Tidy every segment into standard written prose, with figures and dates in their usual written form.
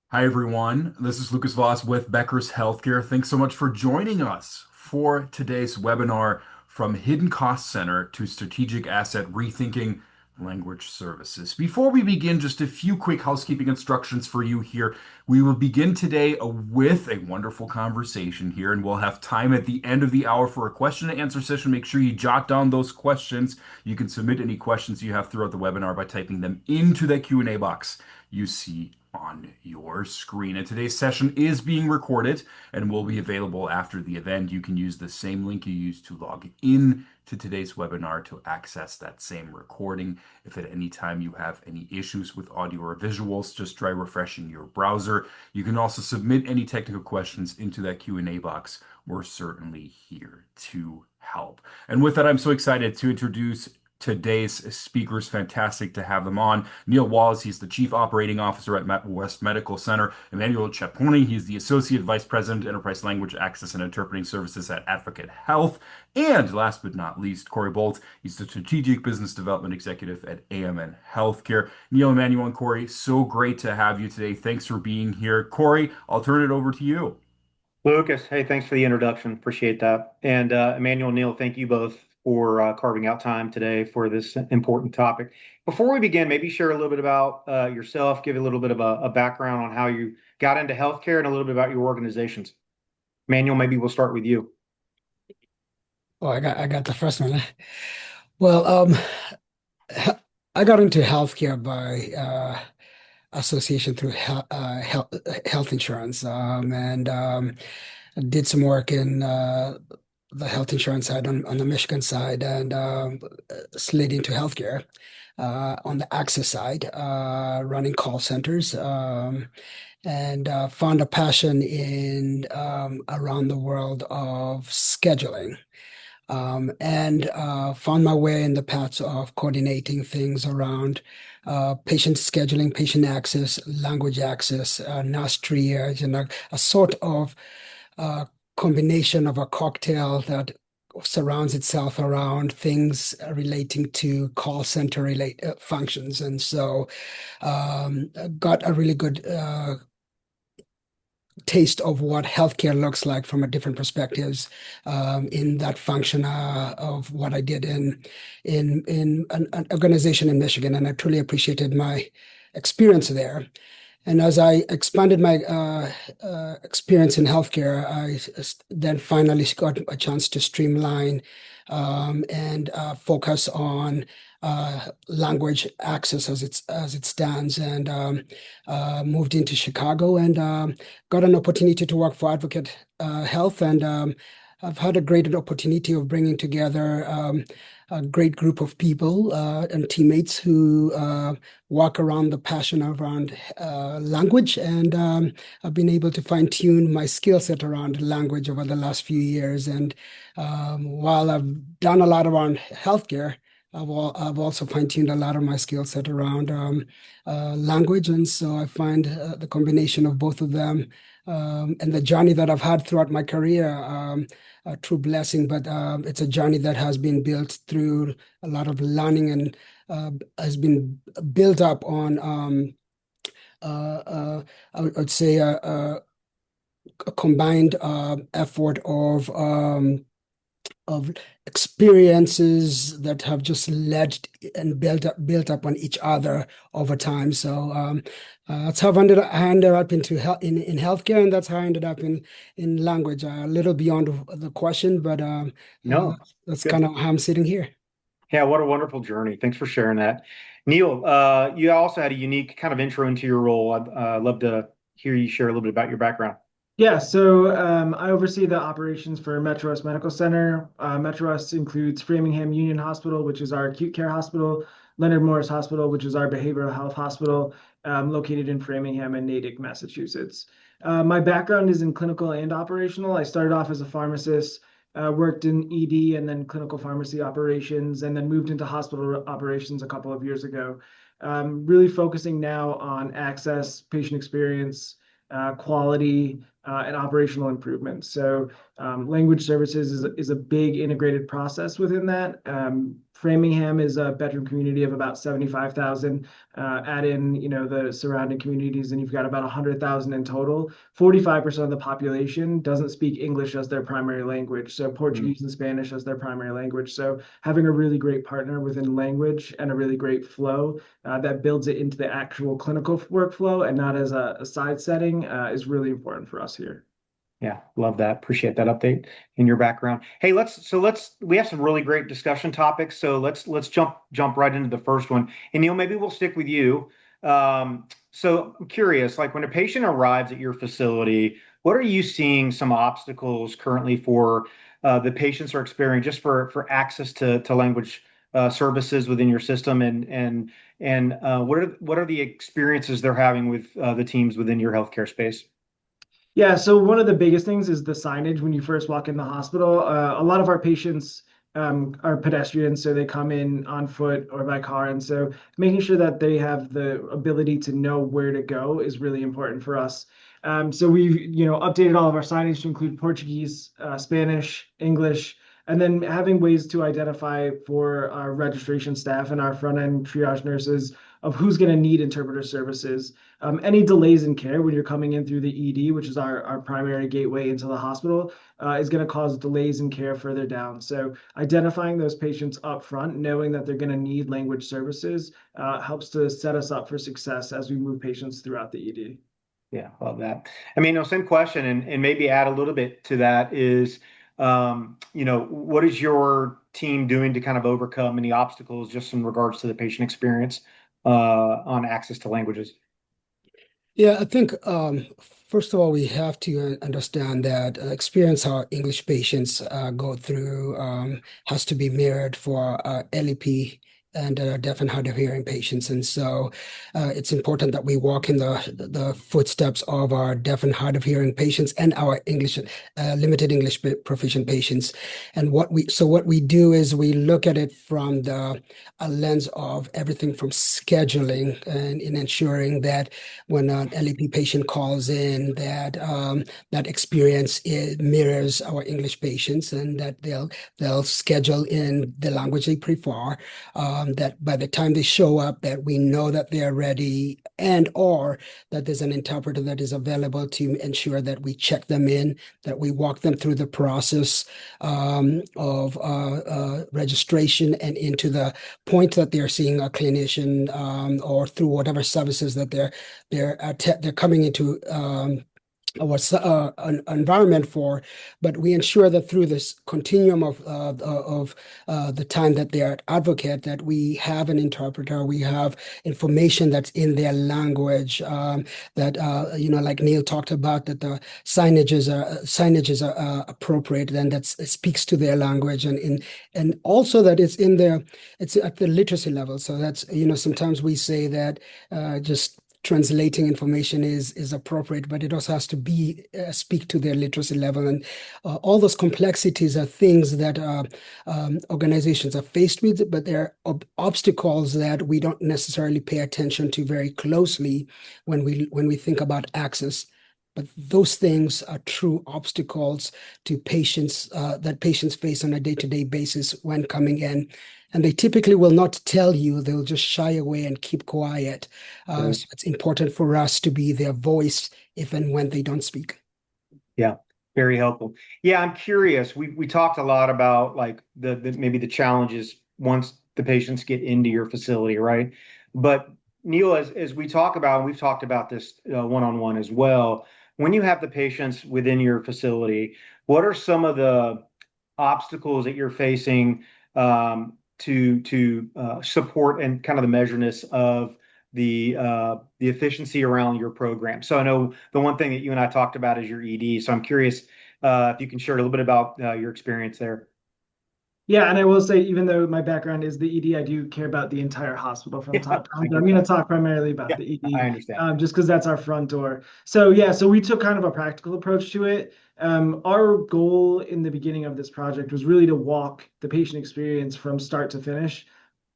Hi, everyone. This is Lucas Voss with Becker's Healthcare. Thanks so much for joining us for today's webinar from Hidden Cost Center to Strategic Asset Rethinking Language Services. Before we begin, just a few quick housekeeping instructions for you here. We will begin today with a wonderful conversation here, and we'll have time at the end of the hour for a question and answer session. Make sure you jot down those questions. You can submit any questions you have throughout the webinar by typing them into the Q&A box you see on your screen. And today's session is being recorded and will be available after the event. You can use the same link you used to log in to today's webinar to access that same recording. If at any time you have any issues with audio or visuals, just try refreshing your browser. You can also submit any technical questions into that Q&A box. We're certainly here to help. And with that, I'm so excited to introduce today's speakers. Fantastic to have them on. Neil Wallace, he's the Chief Operating Officer at West Medical Center. Emmanuel Chaponi, he's the Associate Vice President, Enterprise Language Access and Interpreting Services at Advocate Health. And last but not least, Corey Bolt, he's the Strategic Business Development Executive at AMN Healthcare. Neil, Emmanuel, and Corey, so great to have you today. Thanks for being here. Corey, I'll turn it over to you. Lucas, hey, thanks for the introduction. Appreciate that. And Emmanuel, Neil, thank you both for carving out time today for this important topic. Before we begin, maybe share a little bit about yourself, give a little bit of a background on how you got into healthcare and a little bit about your organizations. Emmanuel, maybe we'll start with you. Oh, I got the first one. Well, he- I got into healthcare by association through health insurance, and did some work in the health insurance side on the Michigan side, and slid into healthcare on the access side, running call centers. And found a passion in around the world of scheduling, and found my way in the paths of coordinating things around patient scheduling, patient access, language access, nurse triage, and a sort of uh, combination of a cocktail that surrounds itself around things relating to call center relate functions. And so got a really good taste of what healthcare looks like from a different perspectives, in that function of what I did in an organization in Michigan, and I truly appreciated my experience there. And as I expanded my experience in healthcare, then finally got a chance to streamline and focus on language access as it stands, and moved into Chicago, and got an opportunity to work for Advocate Health, and I've had a great opportunity of bringing together a great group of people and teammates who walk around the passion around language, and I've been able to fine tune my skill set around language over the last few years. And while I've done a lot around healthcare, I've also fine tuned a lot of my skill set around language, and so I find the combination of both of them, and the journey that I've had throughout my career, a true blessing. But it's a journey that has been built through a lot of learning, and has been built up on, I would say, a combined effort of experiences that have just led and built up on each other over time. So that's how I ended up in healthcare, and that's how I ended up in language. A little beyond the question, but No, that's good. kind of how I'm sitting here. Yeah, what a wonderful journey. Thanks for sharing that. Neil, you also had a unique kind of intro into your role. I'd love to hear you share a little bit about your background. Yeah, so I oversee the operations for Metro West Medical Center. Metro West includes Framingham Union Hospital, which is our acute care hospital, Leonard Morris Hospital, which is our behavioral health hospital, located in Framingham and Natick, Massachusetts. My background is in clinical and operational. I started off as a pharmacist, worked in ED and then clinical pharmacy operations, and then moved into hospital operations a couple of years ago. Really focusing now on access, patient experience, quality, and operational improvements. So language services is a big integrated process within that. Framingham is a bedroom community of about 75,000. Add in, the surrounding communities, and you've got about 100,000 in total. 45% of the population doesn't speak English as their primary language, so Mm. Portuguese and Spanish as their primary language. So having a really great partner within language and a really great flow that builds it into the actual clinical workflow and not as a side setting is really important for us here. Yeah, love that. Appreciate that update in your background. Hey, we have some really great discussion topics. So let's jump right into the first one. And Neil, maybe we'll stick with you. So I'm curious, like when a patient arrives at your facility, what are you seeing some obstacles currently for the patients are experiencing just for access to language services within your system and what are the experiences they're having with the teams within your healthcare space? Yeah, so one of the biggest things is the signage when you first walk in the hospital. A lot of our patients are pedestrians, so they come in on foot or by car. And so making sure that they have the ability to know where to go is really important for us. So we've, updated all of our signage to include Portuguese, Spanish, English, and then having ways to identify for our registration staff and our front end triage nurses of who's going to need interpreter services. Any delays in care when you're coming in through the ED, which is our primary gateway into the hospital, is going to cause delays in care further down. So identifying those patients up front, knowing that they're going to need language services, helps to set us up for success as we move patients throughout the ED. Yeah, love that. I mean, no, same question, and maybe add a little bit to that is, what is your team doing to kind of overcome any obstacles just in regards to the patient experience on access to languages? Yeah, I think first of all, we have to understand that experience how English patients go through has to be mirrored for LEP and deaf and hard of hearing patients. And so it's important that we walk in the footsteps of our deaf and hard of hearing patients and our English limited English proficient patients. And what we do is we look at it from the a lens of everything from scheduling and in ensuring that when an LEP patient calls in that experience mirrors our English patients and that they'll schedule in the language they prefer. That by the time they show up, that we know that they are ready and or that there's an interpreter that is available to ensure that we check them in, that we walk them through the process of registration and into the point that they're seeing a clinician or through whatever services that they're coming into our an environment for, but we ensure that through this continuum of the time that they are at advocate, that we have an interpreter, we have information that's in their language, that like Neil talked about, that the signages are appropriate and that speaks to their language, and also that it's at the literacy level. So that's sometimes we say that just translating information is appropriate, but it also has to be speak to their literacy level, and all those complexities are things that organizations are faced with, but they're obstacles that we don't necessarily pay attention to very closely when we think about access. But those things are true obstacles to patients that patients face on a day-to-day basis when coming in. And they typically will not tell you, they'll just shy away and keep quiet. Sure. So it's important for us to be their voice if and when they don't speak. Yeah, very helpful. Yeah, I'm curious. We talked a lot about like the maybe the challenges once the patients get into your facility, right? But Neil, as we talk about, and we've talked about this one-on-one as well, when you have the patients within your facility, what are some of the obstacles that you're facing to support and kind of the measureness of the efficiency around your program? So I know the one thing that you and I talked about is your ED. So I'm curious if you can share a little bit about your experience there. Yeah, and I will say, even though my background is the ED, I do care about the entire hospital from Yeah, top to I bottom. I'm get going to that. talk primarily Yeah, about the I ED, understand. just because that's our front door. So yeah, so we took kind of a practical approach to it. Our goal in the beginning of this project was really to walk the patient experience from start to finish,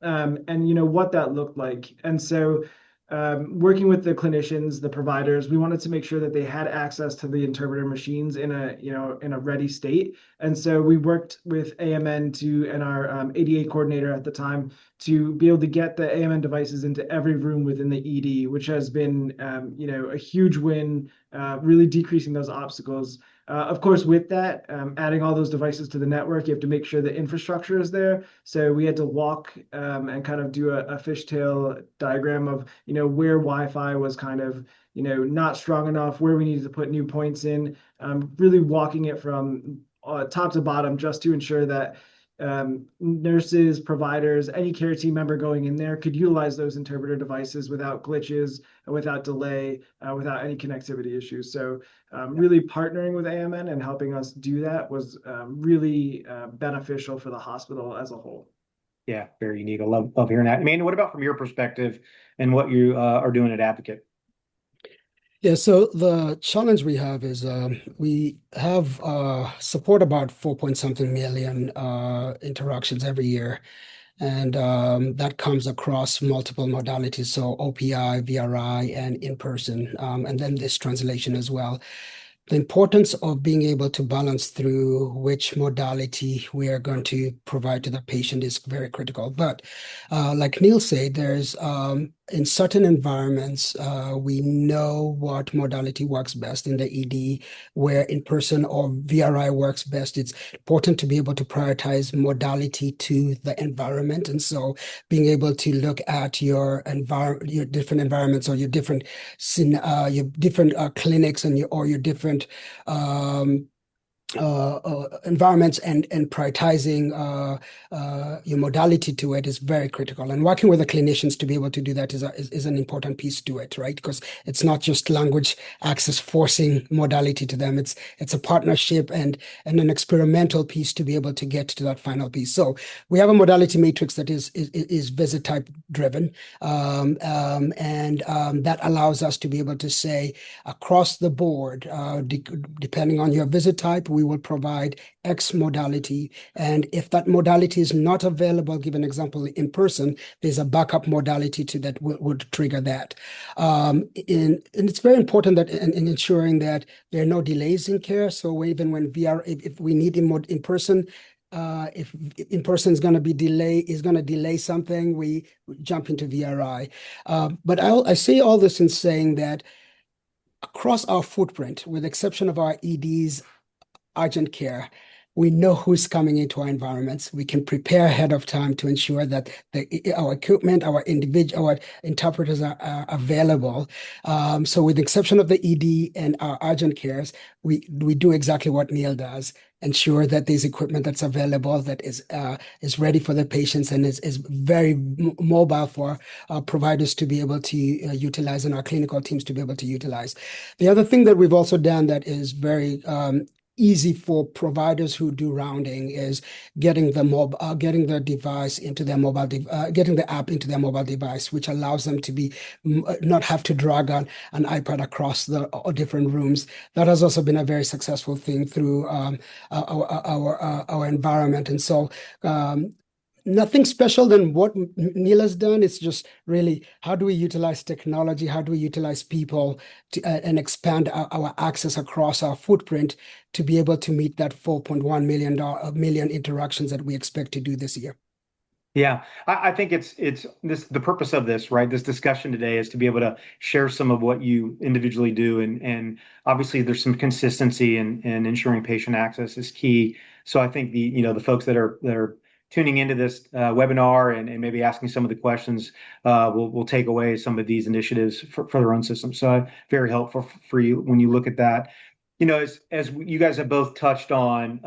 and what that looked like. And so working with the clinicians, the providers, we wanted to make sure that they had access to the interpreter machines in a ready state. And so we worked with AMN and our ADA coordinator at the time to be able to get the AMN devices into every room within the ED, which has been a huge win, really decreasing those obstacles. Of course, with that, adding all those devices to the network, you have to make sure the infrastructure is there. So we had to walk and kind of do a fishtail diagram of, where Wi-Fi was kind of, not strong enough, where we needed to put new points in, really walking it from top to bottom just to ensure that nurses, providers, any care team member going in there could utilize those interpreter devices without glitches, without delay, without any connectivity issues. So really partnering with AMN and helping us do that was really beneficial for the hospital as a whole. Yeah, very unique. I love hearing that. What about from your perspective and what you are doing at Advocate? Yeah, so the challenge we have is we have support about 4 point something million interactions every year. And that comes across multiple modalities, so OPI, VRI, and in person, and then this translation as well. The importance of being able to balance through which modality we are going to provide to the patient is very critical. But like Neil said, there's in certain environments, we know what modality works best in the ED, where in person or VRI works best. It's important to be able to prioritize modality to the environment. And so being able to look at your different environments or your different clinics and your different um, environments and prioritizing your modality to it is very critical. And working with the clinicians to be able to do that is an important piece to it, right? Because it's not just language access forcing modality to them. It's a partnership and an experimental piece to be able to get to that final piece. So we have a modality matrix that is visit type driven, and that allows us to be able to say across the board, depending on your visit type, we will provide X modality. And if that modality is not available, give an example in person, there's a backup modality to that would trigger that. And it's very important that in ensuring that there are no delays in care. So even when if we need in person, if in person is going to delay something, we jump into VRI. But I say all this in saying that across our footprint, with the exception of our EDs, urgent care, we know who's coming into our environments. We can prepare ahead of time to ensure that our equipment, our interpreters are available. So with the exception of the ED and our urgent cares, we do exactly what Neil does, ensure that there's equipment that's available that is ready for the patients and is very mobile for providers to be able to utilize and our clinical teams to be able to utilize. The other thing that we've also done that is very easy for providers who do rounding is getting the device into their getting the app into their mobile device, which allows them to not have to drag an iPad across the different rooms. That has also been a very successful thing through our environment. And so nothing special than what Neil has done. It's just really how do we utilize technology? How do we utilize people and expand our access across our footprint to be able to meet that 4.1 million interactions that we expect to do this year? Yeah, I think it's this the purpose of this, right? This discussion today is to be able to share some of what you individually do, and obviously there's some consistency in ensuring patient access is key. So I think the folks that are tuning into this webinar and maybe asking some of the questions will take away some of these initiatives for their own system. So very helpful for you when you look at that. As you guys have both touched on,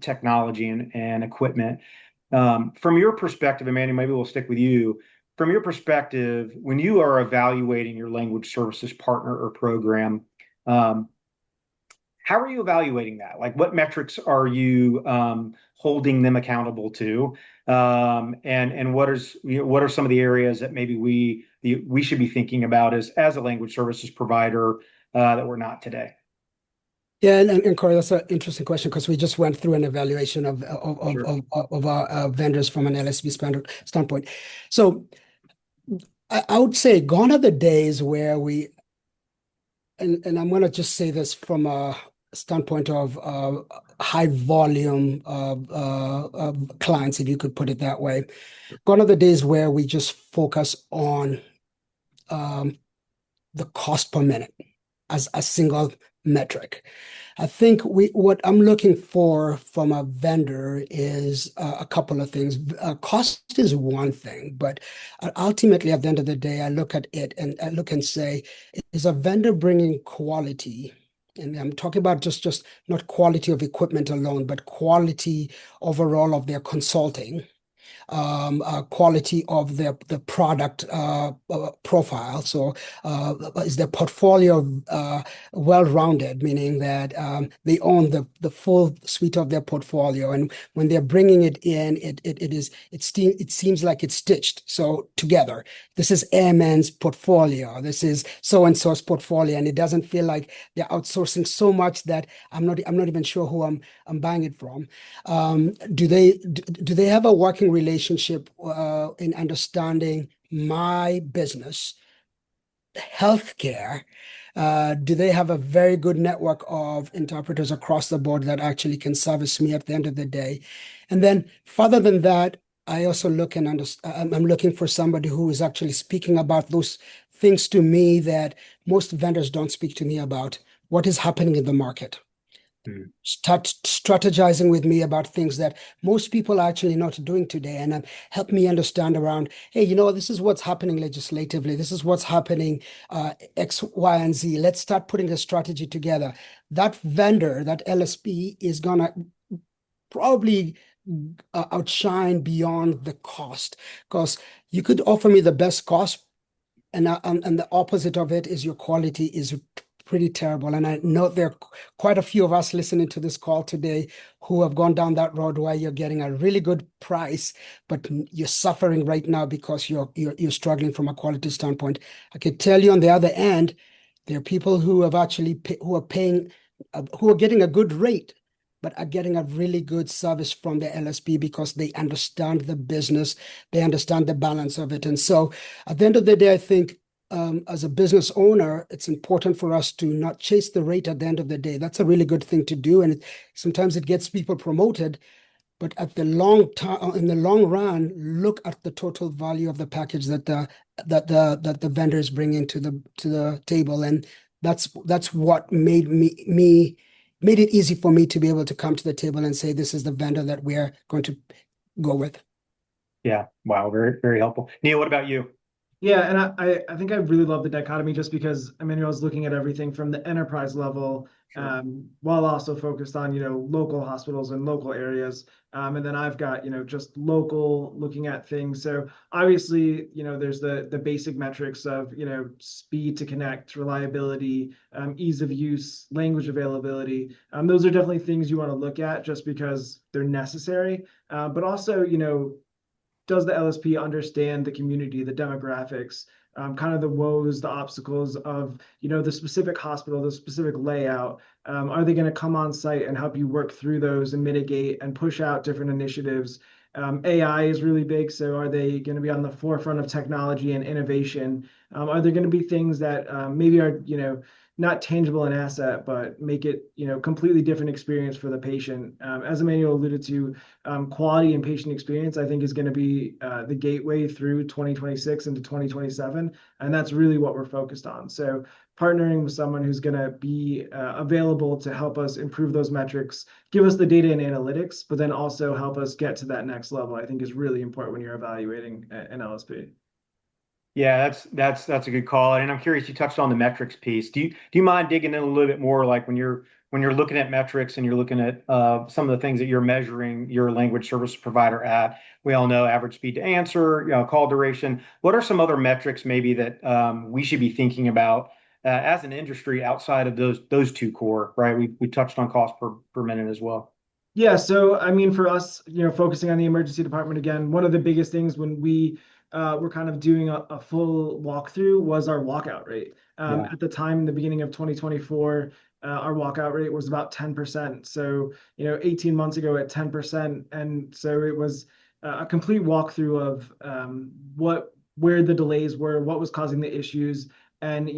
technology and equipment. From your perspective, Emmanuel, maybe we'll stick with you. From your perspective, when you are evaluating your language services partner or program, how are you evaluating that? Like, what metrics are you holding them accountable to? And what are some of the areas that maybe we should be thinking about as a language services provider that we're not today? Yeah, and Corey, that's an interesting question because we just went through an evaluation of Sure. our vendors from an LSB standpoint. So I would say gone are the days where and I'm going to just say this from a standpoint of high volume of clients, if you could put it that way. Gone are the days where we just focus on um, the cost per minute as a single metric. I think what I'm looking for from a vendor is a couple of things. Cost is one thing, but ultimately at the end of the day, I look at it and I look and say, is a vendor bringing quality? And I'm talking about just not quality of equipment alone, but quality overall of their consulting, quality of the product profile. So, is their portfolio well-rounded, meaning that they own the full suite of their portfolio, and when they're bringing it in, it seems like it's stitched so together. This is Airman's portfolio. This is so and so's portfolio, and it doesn't feel like they're outsourcing so much that I'm not even sure who I'm buying it from. Do they have a working relationship in understanding my business, healthcare? Do they have a very good network of interpreters across the board that actually can service me at the end of the day? And then, further than that, I also look and I'm looking for somebody who is actually speaking about those things to me that most vendors don't speak to me about. What is happening in the market? Hmm. Start strategizing with me about things that most people are actually not doing today, and help me understand around, hey, this is what's happening legislatively, this is what's happening, X, Y, and Z. Let's start putting a strategy together. That vendor, that LSP, is gonna probably outshine beyond the cost, because you could offer me the best cost, and the opposite of it is your quality is pretty terrible. And I know there are quite a few of us listening to this call today who have gone down that road where you're getting a really good price, but you're suffering right now because you're struggling from a quality standpoint. I could tell you on the other end, there are people who have actually who are paying, who are getting a good rate, but are getting a really good service from the LSP because they understand the business, they understand the balance of it. And so at the end of the day, I think as a business owner, it's important for us to not chase the rate at the end of the day. That's a really good thing to do. And sometimes it gets people promoted, but at the long time, in the long run, look at the total value of the package that the vendors bring into the table. And that's what made it easy for me to be able to come to the table and say, this is the vendor that we're going to go with. Yeah. Wow. Very, very helpful. Neil, what about you? Yeah, and I think I really love the dichotomy just because Emmanuel's looking at everything from the enterprise level, Sure. while also focused on, local hospitals and local areas. And then I've got, just local looking at things. So obviously, there's the basic metrics of, speed to connect, reliability, ease of use, language availability. Those are definitely things you want to look at just because they're necessary. But also, does the LSP understand the community, the demographics, kind of the woes, the obstacles of, the specific hospital, the specific layout? Are they going to come on site and help you work through those and mitigate and push out different initiatives? AI is really big, so are they going to be on the forefront of technology and innovation? Are there going to be things that maybe are, not tangible an asset, but make it, completely different experience for the patient? As Emmanuel alluded to, quality and patient experience, I think, is going to be the gateway through 2026 into 2027. And that's really what we're focused on. So partnering with someone who's going to be available to help us improve those metrics, give us the data and analytics, but then also help us get to that next level, I think is really important when you're evaluating an LSP. Yeah, that's a good call. And I'm curious, you touched on the metrics piece. Do you mind digging in a little bit more, like when you're looking at metrics and you're looking at some of the things that you're measuring your language service provider at? We all know average speed to answer, call duration. What are some other metrics maybe that we should be thinking about as an industry outside of those two core, right? We touched on cost per minute as well. Yeah, so I mean, for us, focusing on the emergency department again, one of the biggest things when we were kind of doing a full walkthrough was our walkout rate. Yeah. At the time, in the beginning of 2024, our walkout rate was about 10%. So, 18 months ago at 10%. And so it was a complete walkthrough of what where the delays were, what was causing the issues. And,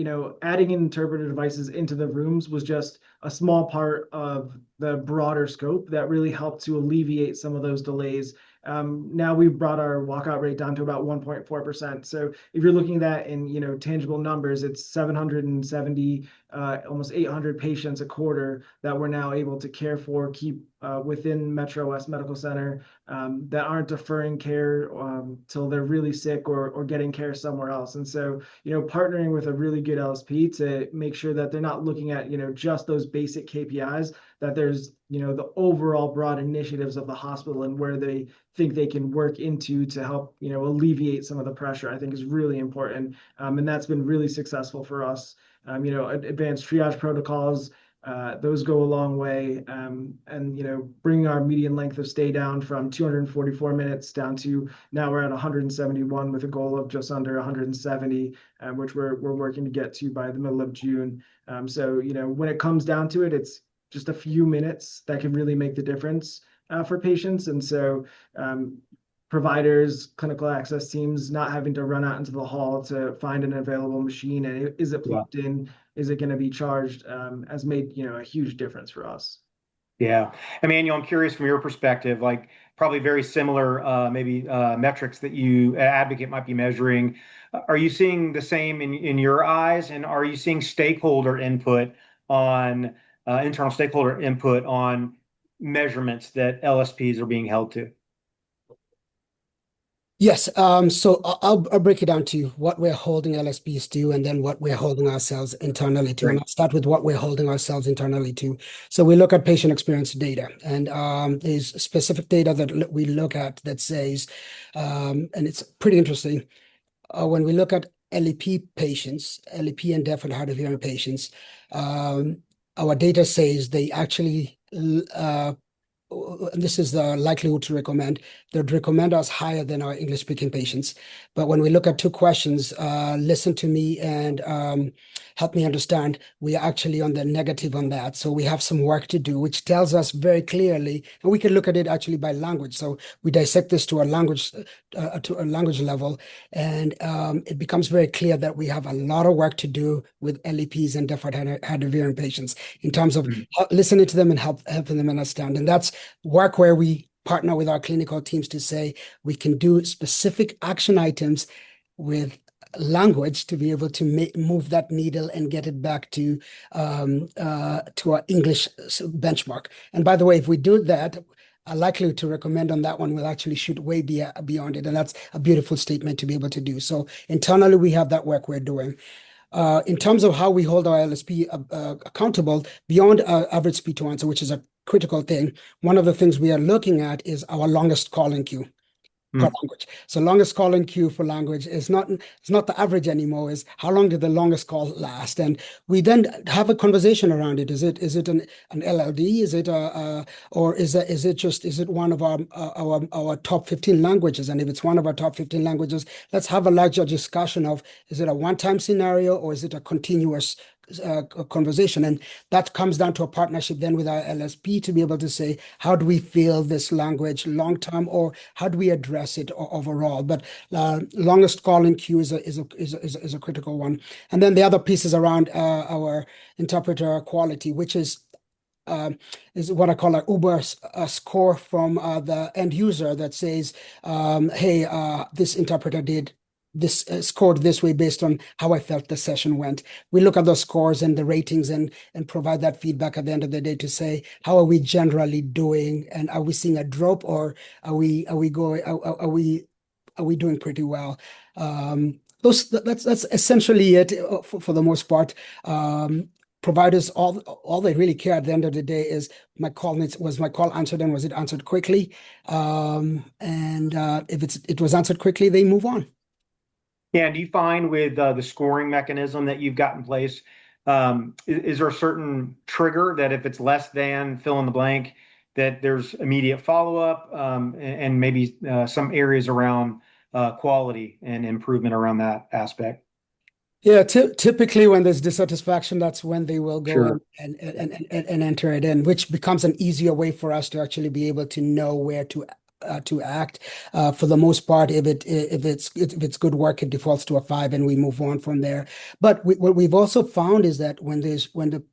adding in interpreter devices into the rooms was just a small part of the broader scope that really helped to alleviate some of those delays. Now we've brought our walkout rate down to about 1.4%. So if you're looking at that in, tangible numbers, it's 770, almost 800 patients a quarter that we're now able to care for, keep within Metro West Medical Center, that aren't deferring care till they're really sick or getting care somewhere else. And so, partnering with a really good LSP to make sure that they're not looking at, just those basic KPIs, that there's, the overall broad initiatives of the hospital and where they think they can work into to help, alleviate some of the pressure, I think is really important. And that's been really successful for us. Advanced triage protocols, those go a long way. And, bringing our median length of stay down from 244 minutes down to now we're at 171 with a goal of just under 170, which we're working to get to by the middle of June. So, when it comes down to it, it's just a few minutes that can really make the difference for patients. And so, providers, clinical access teams not having to run out into the hall to find an available machine and is it plugged in, is it going to be charged, has made a huge difference for us. Yeah. Emmanuel, I'm curious from your perspective, like probably very similar maybe metrics that you advocate might be measuring. Are you seeing the same in your eyes? And are you seeing stakeholder input on internal stakeholder input on measurements that LSPs are being held to? Yes, so I'll break it down to what we're holding LSPs to and then what we're holding ourselves internally to. And Great. I'll start with what we're holding ourselves internally to. So we look at patient experience data, and there's specific data that we look at that says, and it's pretty interesting, when we look at LEP patients, LEP and deaf and hard of hearing patients, our data says they actually and this is the likelihood to recommend. They'd recommend us higher than our English speaking patients. But when we look at two questions, listen to me and help me understand, we are actually on the negative on that. So we have some work to do, which tells us very clearly, and we can look at it actually by language. So we dissect this to a language level, and it becomes very clear that we have a lot of work to do with LEPs and deaf hard of hearing patients in terms of listening to them and helping them understand. And that's work where we partner with our clinical teams to say we can do specific action items with language to be able to move that needle and get it back to our English benchmark. And by the way, if we do that, a likelihood to recommend on that one will actually shoot way beyond it. And that's a beautiful statement to be able to do. So internally, we have that work we're doing. In terms of how we hold our LSP accountable beyond average speed to answer, which is a critical thing, one of the things we are looking at is our longest calling queue per language. So longest calling queue for language is not it's not the average anymore, is how long did the longest call last? And we then have a conversation around it. Is it an LLD? Is it or is it one of our top 15 languages? And if it's one of our top 15 languages, let's have a larger discussion of, is it a one-time scenario or is it a continuous conversation? And that comes down to a partnership then with our LSP to be able to say, how do we feel this language long term, or how do we address it overall? But longest calling queue is a critical one. And then the other piece is around our interpreter quality, which is what I call a Uber score from the end user that says, hey, this interpreter did this scored this way based on how I felt the session went. We look at those scores and the ratings and provide that feedback at the end of the day to say, how are we generally doing, and are we seeing a drop, or are we doing pretty well? That's essentially it for the most part. Providers, all they really care at the end of the day is was my call answered, and was it answered quickly? And if it was answered quickly, they move on. Yeah, and do you find with the scoring mechanism that you've got in place, is there a certain trigger that if it's less than fill in the blank, that there's immediate follow-up, and maybe some areas around quality and improvement around that aspect? Yeah, typically when there's dissatisfaction, that's when they will go Sure. and enter it in, which becomes an easier way for us to actually be able to know where to to act. For the most part, if it's good work, it defaults to a 5, and we move on from there. But what we've also found is that when the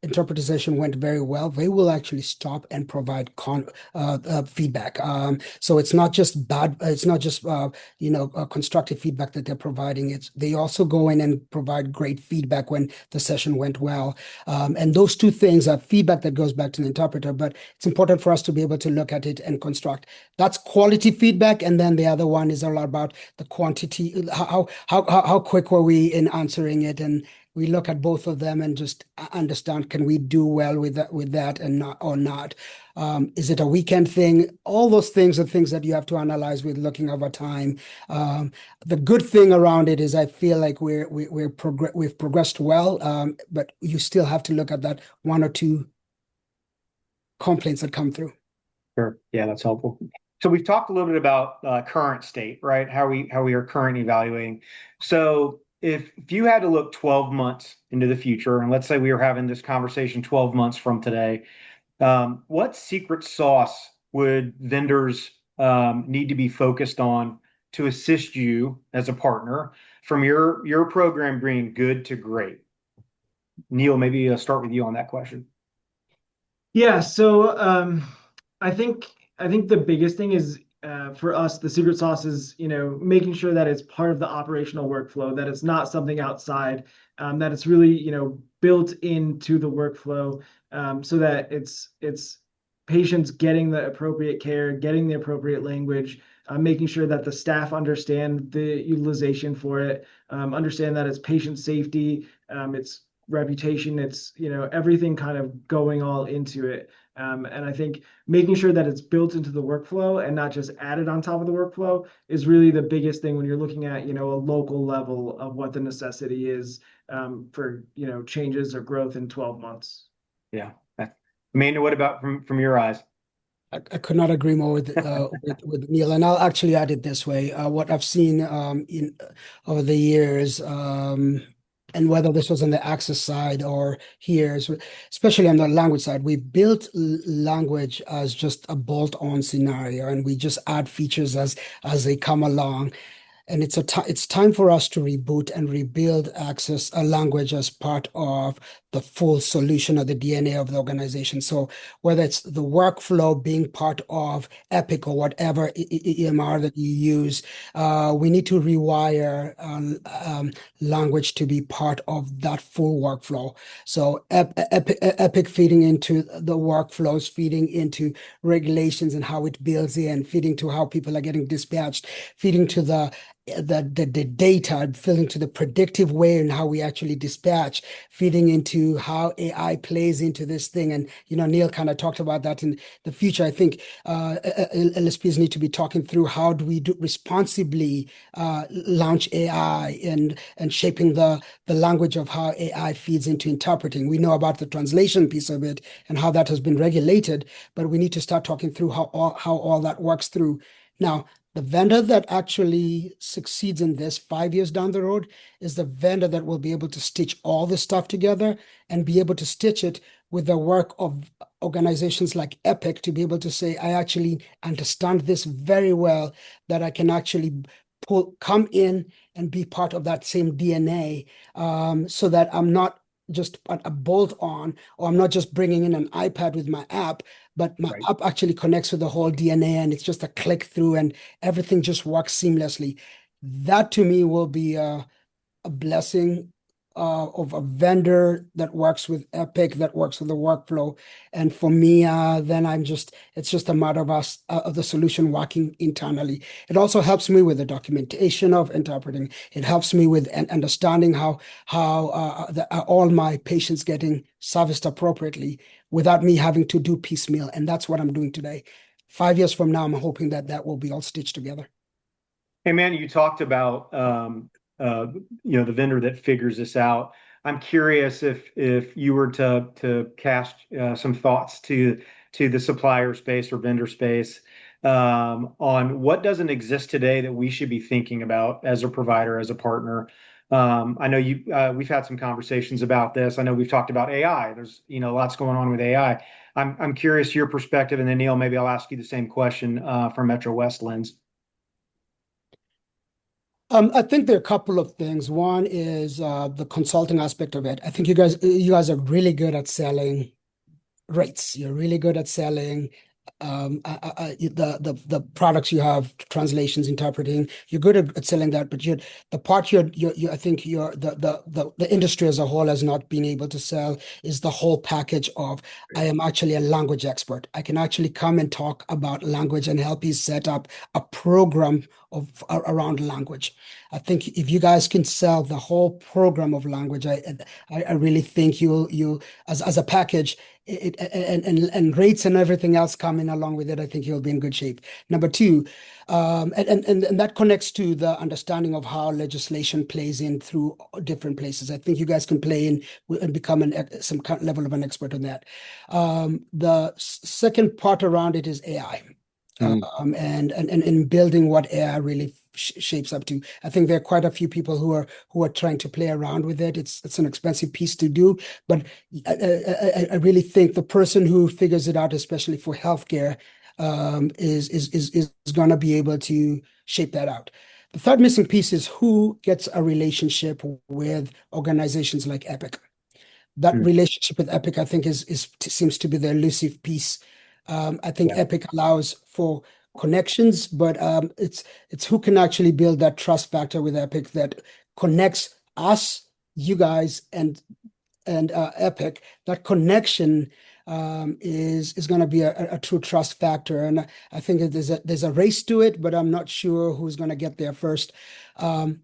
interpretation went very well, they will actually stop and provide feedback. So it's not just bad, it's not just constructive feedback that they're providing. They also go in and provide great feedback when the session went well. And those two things are feedback that goes back to the interpreter, but it's important for us to be able to look at it and construct. That's quality feedback, and then the other one is a lot about the quantity. How quick were we in answering it, and we look at both of them and just understand, can we do well with that and not or not. Is it a weekend thing? All those things are things that you have to analyze with looking over time. The good thing around it is I feel like we've progressed well, but you still have to look at that one or two complaints that come through. Sure. Yeah, that's helpful. So we've talked a little bit about current state, right? How we are currently evaluating. So if you had to look 12 months into the future, and let's say we were having this conversation 12 months from today, what secret sauce would vendors need to be focused on to assist you as a partner from your program being good to great? Neil, maybe start with you on that question. Yeah, so I think the biggest thing is for us, the secret sauce is, making sure that it's part of the operational workflow, that it's not something outside, that it's really, built into the workflow, so that it's patients getting the appropriate care, getting the appropriate language, making sure that the staff understand the utilization for it, understand that it's patient safety, it's reputation, it's everything kind of going all into it. And I think making sure that it's built into the workflow and not just added on top of the workflow is really the biggest thing when you're looking at a local level of what the necessity is, for changes or growth in 12 months. Yeah. Amanda, what about from your eyes? I could not agree more with Neil, and I'll actually add it this way. What I've seen in over the years, and whether this was on the access side or here, especially on the language side, we've built language as just a bolt-on scenario, and we just add features as they come along. And it's time for us to reboot and rebuild access a language as part of the full solution of the DNA of the organization. So whether it's the workflow being part of Epic or whatever EMR that you use, we need to rewire language to be part of that full workflow. So Epic feeding into the workflows, feeding into regulations and how it builds in, feeding to how people are getting dispatched, feeding to the data, feeding to the predictive way and how we actually dispatch, feeding into how AI plays into this thing. And Neil kind of talked about that in the future. I think LSPs need to be talking through how do we responsibly launch AI and shaping the language of how AI feeds into interpreting. We know about the translation piece of it and how that has been regulated, but we need to start talking through how all that works through. Now, the vendor that actually succeeds in this 5 years down the road is the vendor that will be able to stitch all this stuff together and be able to stitch it with the work of organizations like Epic to be able to say, I actually understand this very well, that I can actually come in and be part of that same DNA, so that I'm not just a bolt on, or I'm not just bringing in an iPad with my app, but my Right. app actually connects with the whole DNA and it's just a click through and everything just works seamlessly. That to me will be a blessing of a vendor that works with Epic, that works with the workflow. And for me, then it's just a matter of us, of the solution working internally. It also helps me with the documentation of interpreting. It helps me with understanding how all my patients getting serviced appropriately without me having to do piecemeal. And that's what I'm doing today. 5 years from now, I'm hoping that will be all stitched together. Hey, man, you talked about the vendor that figures this out. I'm curious if you were to cast some thoughts to the supplier space or vendor space, on what doesn't exist today that we should be thinking about as a provider, as a partner, I know we've had some conversations about this. I know we've talked about AI. There's, lots going on with AI. I'm curious your perspective, and then Neil, maybe I'll ask you the same question from Metro West lens. I think there are a couple of things. One is the consulting aspect of it. I think you guys are really good at selling rates. You're really good at selling the products you have, translations, interpreting. You're good at selling that, but the part I think the industry as a whole has not been able to sell is the whole package of I am actually a language expert. I can actually come and talk about language and help you set up a program around language. I think if you guys can sell the whole program of language, I really think you as a package and rates and everything else coming along with it, I think you'll be in good shape. Number two, and that connects to the understanding of how legislation plays in through different places. I think you guys can play in and become some kind of level of an expert on that. The second part around it is AI. Mm. And building what AI really shapes up to. I think there are quite a few people who are trying to play around with it. It's an expensive piece to do, but I really think the person who figures it out, especially for healthcare, is going to be able to shape that out. The third missing piece is who gets a relationship with organizations like Epic. That Mm. relationship with Epic, I think, seems to be the elusive piece. I think Yeah. Epic allows for connections, but it's who can actually build that trust factor with Epic that connects us, you guys, and Epic. That connection is going to be a true trust factor, and I think that there's a race to it, but I'm not sure who's going to get there first. Um,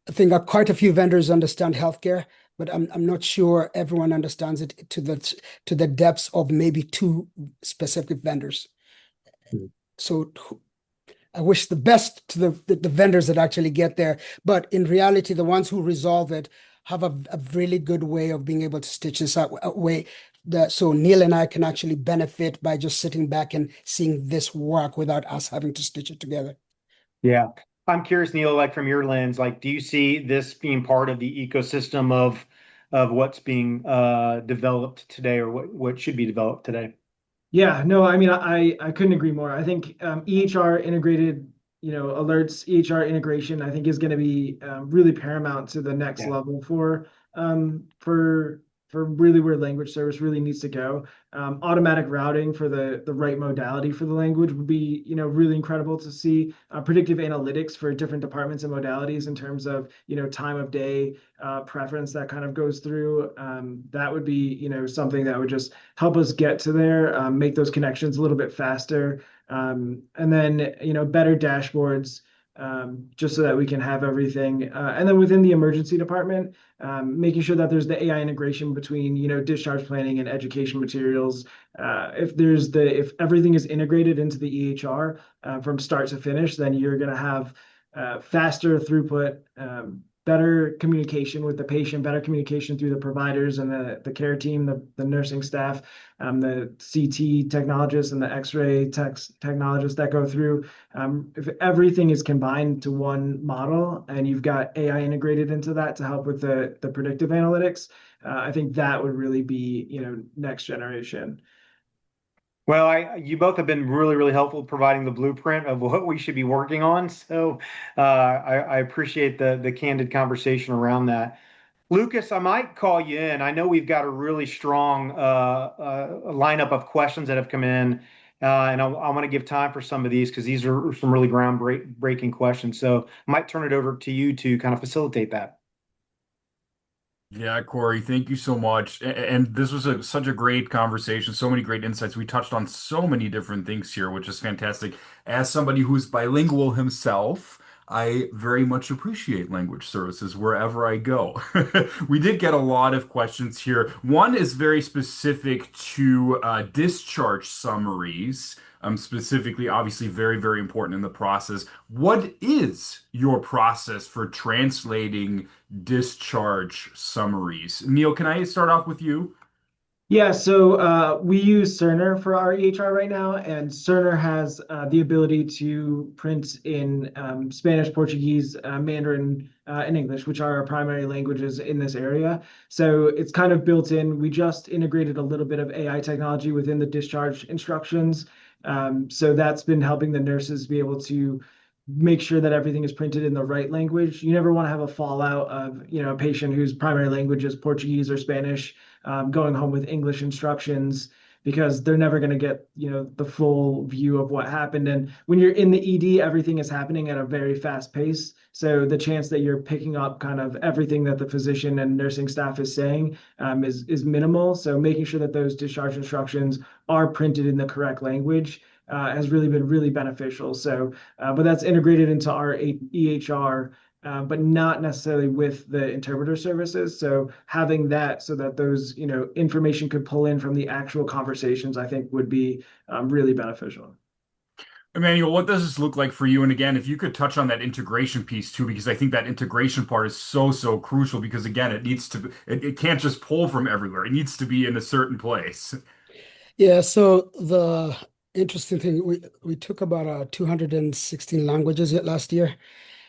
I think quite a few vendors understand healthcare, but I'm not sure everyone understands it to the depths of maybe two specific vendors. Mm. So I wish the best to the vendors that actually get there, but in reality, the ones who resolve it have a really good way of being able to stitch this out a way that so Neil and I can actually benefit by just sitting back and seeing this work without us having to stitch it together. Yeah. I'm curious, Neil, like from your lens, like, do you see this being part of the ecosystem of what's being developed today, or what should be developed today? Yeah, no, I mean, I couldn't agree more. I think EHR integrated, alerts, EHR integration, I think is going to be really paramount to the next Yeah. level for really where language service really needs to go. Automatic routing for the right modality for the language would be, really incredible to see. Predictive analytics for different departments and modalities in terms of, time of day preference that kind of goes through. That would be, something that would just help us get to there, make those connections a little bit faster, and then better dashboards, just so that we can have everything. And then within the emergency department, making sure that there's the AI integration between discharge planning and education materials. If everything is integrated into the EHR from start to finish, then you're going to have faster throughput, better communication with the patient, better communication through the providers and the care team, the nursing staff, the CT technologists and the X-ray technologists that go through. If everything is combined to one model and you've got AI integrated into that to help with the predictive analytics, I think that would really be, next generation. Well, you both have been really, really helpful providing the blueprint of what we should be working on. So I appreciate the candid conversation around that. Lucas, I might call you in. I know we've got a really strong lineup of questions that have come in, and I want to give time for some of these because these are some really groundbreaking questions. So I might turn it over to you to kind of facilitate that. Yeah, Corey, thank you so much. And this was such a great conversation, so many great insights. We touched on so many different things here, which is fantastic. As somebody who's bilingual himself, I very much appreciate language services wherever I go. We did get a lot of questions here. One is very specific to discharge summaries. Specifically, obviously, very, very important in the process. What is your process for translating discharge summaries? Neil, can I start off with you? Yeah, so we use Cerner for our EHR right now, and Cerner has the ability to print in Spanish, Portuguese, Mandarin, and English, which are our primary languages in this area. So it's kind of built in. We just integrated a little bit of AI technology within the discharge instructions. So that's been helping the nurses be able to make sure that everything is printed in the right language. You never want to have a fallout of, a patient whose primary language is Portuguese or Spanish going home with English instructions because they're never going to get, the full view of what happened. And when you're in the ED, everything is happening at a very fast pace. So the chance that you're picking up kind of everything that the physician and nursing staff is saying is minimal. So making sure that those discharge instructions are printed in the correct language has really been really beneficial. So, but that's integrated into our EHR, but not necessarily with the interpreter services. So having that so that those, information could pull in from the actual conversations, I think would be really beneficial. Emmanuel, what does this look like for you? And again, if you could touch on that integration piece too, because I think that integration part is so, so crucial because again, it can't just pull from everywhere. It needs to be in a certain place. Yeah, so the interesting thing, we took about 216 languages yet last year.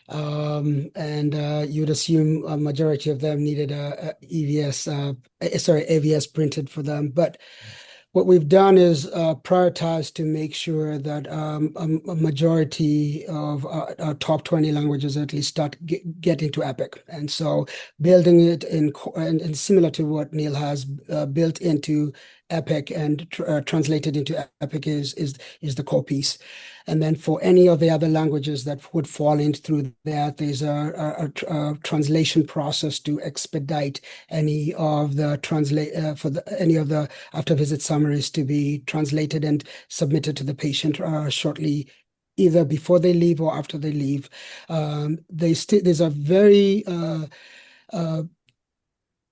And you'd assume a majority of them needed a EVS, sorry, AVS printed for them. But what we've done is prioritize to make sure that a majority of our top 20 languages at least start getting to Epic. And so building it and similar to what Neil has built into Epic and translated into Epic is the core piece. And then for any of the other languages that would fall in through that, there's a translation process to expedite any of the any of the after visit summaries to be translated and submitted to the patient shortly, either before they leave or after they leave. There's a very uh,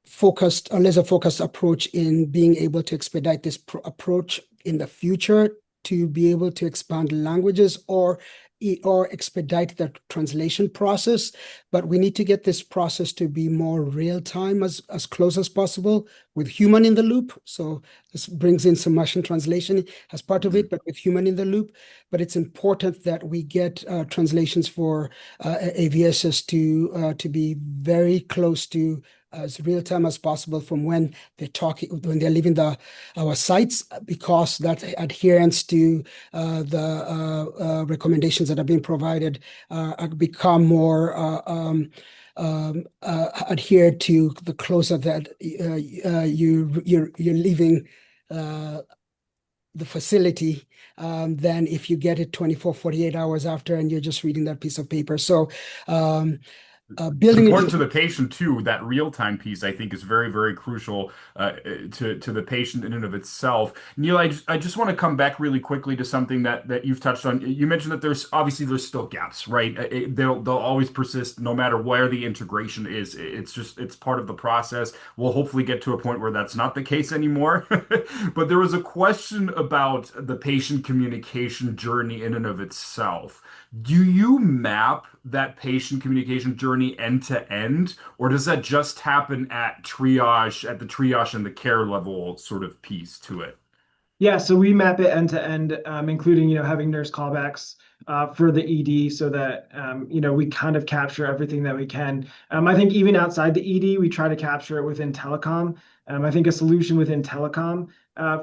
focused, a laser focused approach in being able to expedite this approach in the future to be able to expand languages or expedite the translation process. But we need to get this process to be more real time as close as possible with human in the loop. So this brings in some machine translation as part of it, but with human in the loop. But it's important that we get translations for AVSs to be very close to as real time as possible from when they're leaving our sites, because that adherence to the recommendations that are being provided become more adhered to the closer that you're leaving uh, the facility than if you get it 24, 48 hours after and you're just reading that piece of paper. So um, It's building it important to into the patient too. That real-time piece, I think, is very, very crucial to the patient in and of itself. Neil, I just want to come back really quickly to something that you've touched on. You mentioned that there's still gaps, right? They'll always persist no matter where the integration is. It's part of the process. We'll hopefully get to a point where that's not the case anymore. But there was a question about the patient communication journey in and of itself. Do you map that patient communication journey end to end, or does that just happen at the triage and the care level sort of piece to it? Yeah, so we map it end to end, including, having nurse callbacks for the ED so that, we kind of capture everything that we can. I think even outside the ED, we try to capture it within telecom. I think a solution within telecom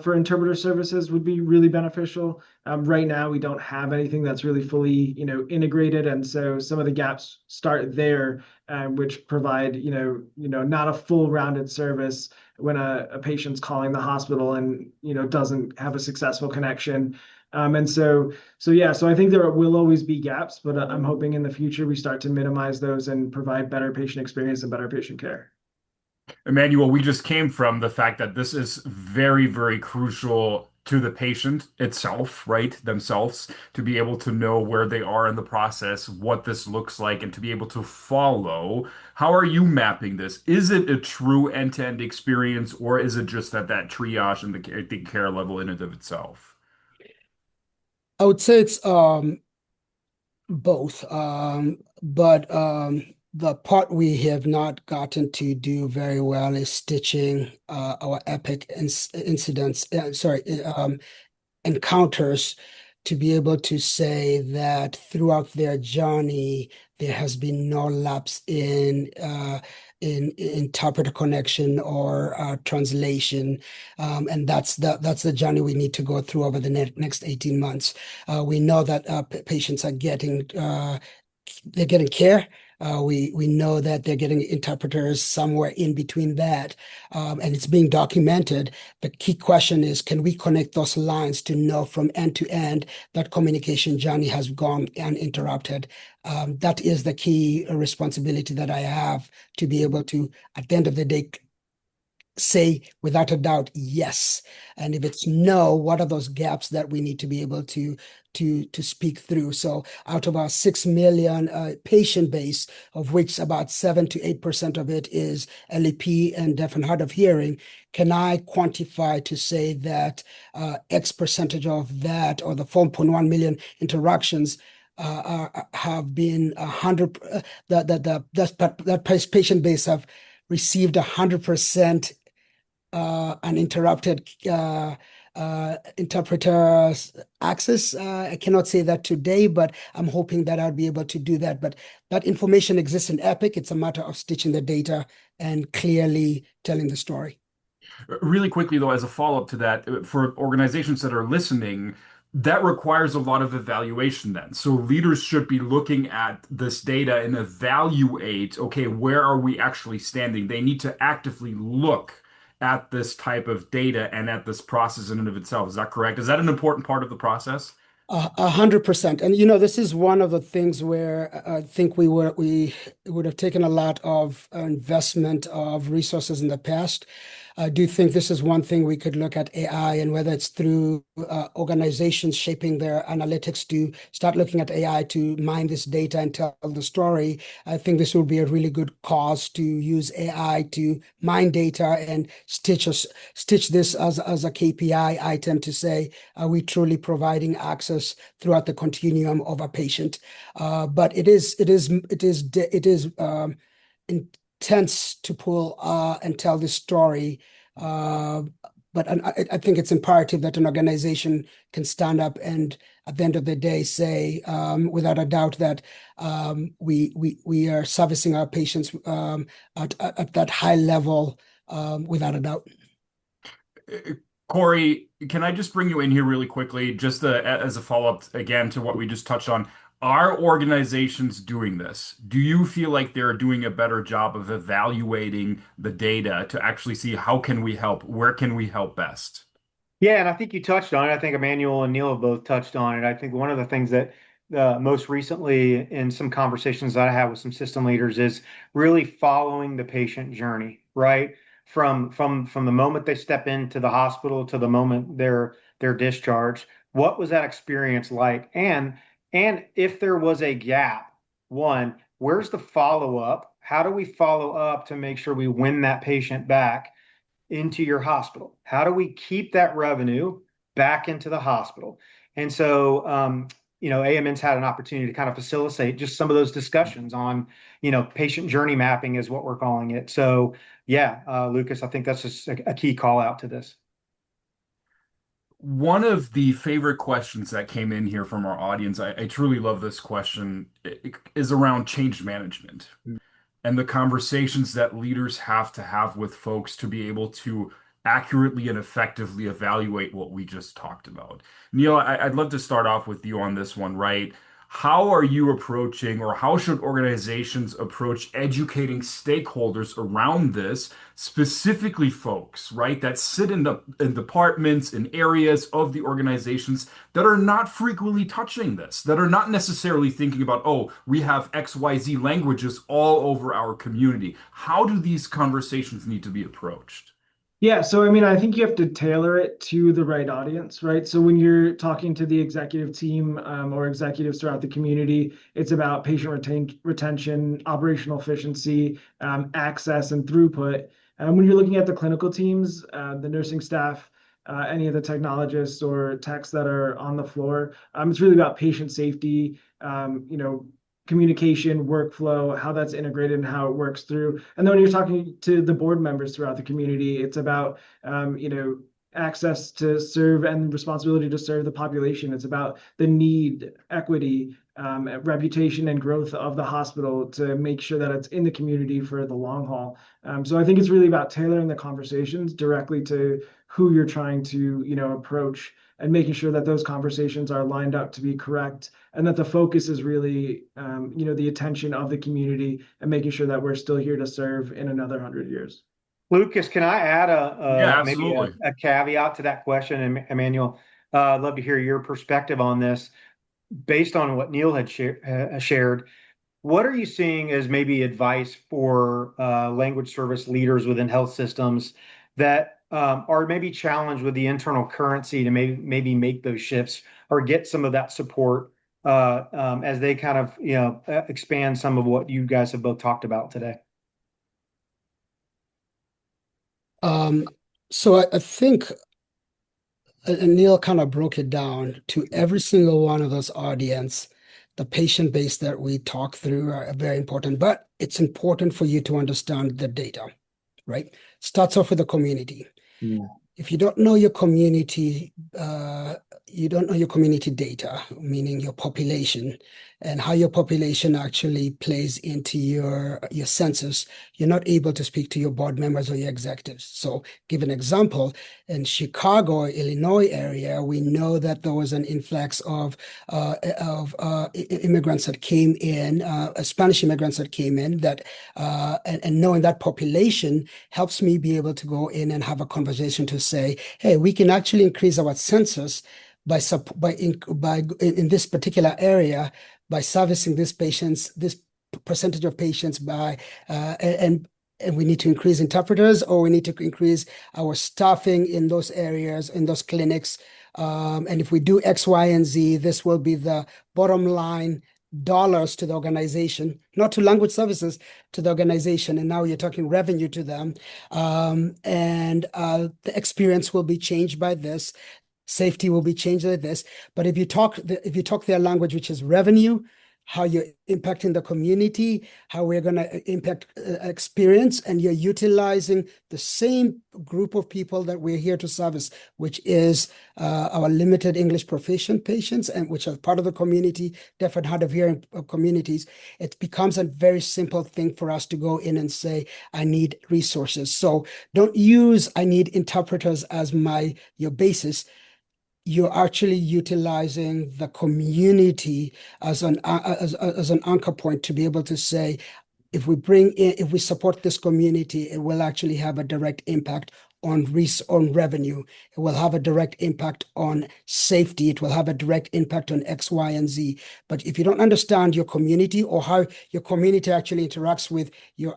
for interpreter services would be really beneficial. Right now, we don't have anything that's really fully, integrated, and so some of the gaps start there, which provide, not a full rounded service when a patient's calling the hospital and doesn't have a successful connection. And so I think there will always be gaps, but I'm hoping in the future we start to minimize those and provide better patient experience and better patient care. Emmanuel, we just came from the fact that this is very, very crucial to the patient itself, right? Themselves, to be able to know where they are in the process, what this looks like, and to be able to follow. How are you mapping this? Is it a true end-to-end experience, or is it just that triage and the care level in and of itself? I would say it's both. But The part we have not gotten to do very well is stitching our epic incidents, encounters, to be able to say that throughout their journey there has been no lapse in interpreter connection or translation, and that's the journey we need to go through over the next 18 months. We know that patients are getting they're getting care. We know that they're getting interpreters somewhere in between that, and it's being documented. The key question is, can we connect those lines to know from end to end that communication journey has gone uninterrupted? That is the key responsibility that I have, to be able to, at the end of the day, say without a doubt yes. And if it's no, what are those gaps that we need to be able to speak through? So out of our 6 million patient base, of which about 7 to 8% of it is LEP and deaf and hard of hearing, can I quantify to say that X percentage of that, or the 4.1 million interactions, have been 100, that patient base have received 100% uninterrupted interpreter access. I cannot say that today, but I'm hoping that I'll be able to do that. But that information exists in Epic. It's a matter of stitching the data and clearly telling the story. Really quickly, though, as a follow-up to that, for organizations that are listening, that requires a lot of evaluation then. So leaders should be looking at this data and evaluate, okay, where are we actually standing? They need to actively look at this type of data and at this process in and of itself. Is that correct? Is that an important part of the process? 100%. And this is one of the things where I think we would have taken a lot of investment of resources in the past. I do think this is one thing we could look at AI, and whether it's through organizations shaping their analytics to start looking at AI to mine this data and tell the story. I think this would be a really good cause to use AI to mine data and stitch this as a KPI item to say, are we truly providing access throughout the continuum of a patient? But it is intense to pull and tell this story. Uh, but I think it's imperative that an organization can stand up and, at the end of the day, say without a doubt that we are servicing our patients at that high level, without a doubt. Corey, can I just bring you in here really quickly, just as a follow-up again to what we just touched on? Are organizations doing this? Do you feel like they're doing a better job of evaluating the data to actually see how can we help? Where can we help best? Yeah, and I think you touched on it. I think Emmanuel and Neil have both touched on it. I think one of the things that most recently in some conversations that I had with some system leaders is really following the patient journey, right? From the moment they step into the hospital to the moment they're discharged. What was that experience like? And if there was a gap, one, where's the follow-up? How do we follow up to make sure we win that patient back into your hospital? How do we keep that revenue back into the hospital? And so, AMN's had an opportunity to kind of facilitate just some of those discussions on, patient journey mapping is what we're calling it. So, yeah, Lucas, I think that's just a key call out to this. One of the favorite questions that came in here from our audience, I truly love this question, is around change management and the conversations that leaders have to have with folks to be able to accurately and effectively evaluate what we just talked about. Neil, I'd love to start off with you on this one, right? How are you approaching, or how should organizations approach educating stakeholders around this, specifically folks, right, that sit in departments, in areas of the organizations that are not frequently touching this, that are not necessarily thinking about, oh, we have XYZ languages all over our community. How do these conversations need to be approached? Yeah, so I mean, I think you have to tailor it to the right audience, right? So when you're talking to the executive team or executives throughout the community, it's about retention, operational efficiency, access, and throughput. And when you're looking at the clinical teams, the nursing staff, any of the technologists or techs that are on the floor, it's really about patient safety, communication workflow, how that's integrated and how it works through. And then when you're talking to the board members throughout the community, it's about access to serve and responsibility to serve the population. It's about the need, equity, reputation, and growth of the hospital to make sure that it's in the community for the long haul. So I think it's really about tailoring the conversations directly to who you're trying to, approach, and making sure that those conversations are lined up to be correct, and that the focus is really, the attention of the community, and making sure that we're still here to serve in another 100 years. Lucas, can I add Yeah, maybe absolutely. a caveat to that question? And Emmanuel, I'd love to hear your perspective on this based on what Neil had shared. What are you seeing as maybe advice for language service leaders within health systems that are maybe challenged with the internal currency to maybe make those shifts or get some of that support as they kind of expand some of what you guys have both talked about today? Um, so I think and Neil kind of broke it down to every single one of those audience. The patient base that we talk through are very important, but it's important for you to understand the data, right? Starts off with the community. Mm. If you don't know your community, you don't know your community data, meaning your population and how your population actually plays into your census, you're not able to speak to your board members or your executives. So, give an example, in Chicago, Illinois area, we know that there was an influx of immigrants that came in, Spanish immigrants that came in, and knowing that population helps me be able to go in and have a conversation to say, hey, we can actually increase our census in this particular area by servicing these patients, this percentage of patients by and we need to increase interpreters, or we need to increase our staffing in those areas, in those clinics. And if we do X, Y, and Z, this will be the bottom line dollars to the organization, not to language services, to the organization. And now you're talking revenue to them. And the experience will be changed by this. Safety will be changed by this. But if you talk their language, which is revenue, how you're impacting the community, how we're going to impact experience, and you're utilizing the same group of people that we're here to service, which is our limited English proficient patients, and which are part of the community, deaf and hard of hearing communities. It becomes a very simple thing for us to go in and say, I need resources. So don't use I need interpreters as your basis. You're actually utilizing the community as an anchor point to be able to say, if we support this community, it will actually have a direct impact on revenue. It will have a direct impact on safety. It will have a direct impact on X, Y, and Z. But if you don't understand your community or how your community actually interacts with your